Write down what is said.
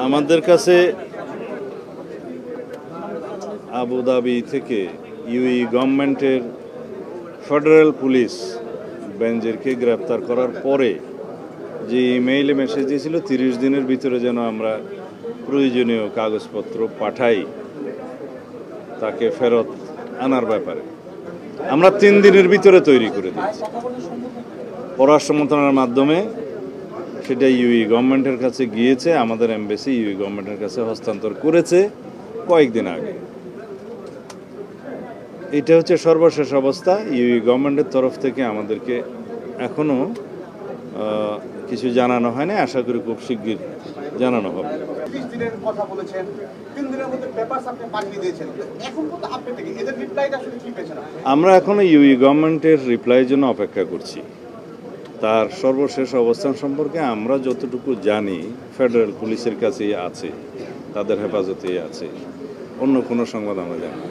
আমাদের কাছে আবুধাবি থেকে ইউএই গভর্নমেন্টের ফেডারেল পুলিশ বেনজিরকে গ্রেপ্তার করার পরে যে ইমেইলে মেসেজ দিয়েছিল 30 দিনের ভিতরে যেন আমরা প্রয়োজনীয় কাগজপত্র পাঠাই তাকে ফেরত আনার ব্যাপারে আমরা 3 দিনের ভিতরে তৈরি করে দিয়েছি। পররাষ্ট্র মন্ত্রণালয়ের মাধ্যমে সেটা ইউএই গভর্নমেন্টের কাছে গিয়েছে, আমাদের এমবাসি ইউএই গভর্নমেন্টের কাছে হস্তান্তর করেছে কয়েকদিন আগে। এটা হচ্ছে সর্বশেষ অবস্থা। ইউএই গভর্নমেন্টের তরফ থেকে আমাদেরকে এখনো কিছু জানানো হয়নি, আশা করি খুব শিগগির জানানো হবে। আমরা এখনো ইউএই গভর্নমেন্টের রিপ্লাইয়ের জন্য অপেক্ষা করছি। তার সর্বশেষ অবস্থান সম্পর্কে আমরা যতটুকু জানি ফেডারেল পুলিশের কাছেই আছে, তাদের হেফাজতেই আছে, অন্য কোনো সংবাদ আমরা জানি না।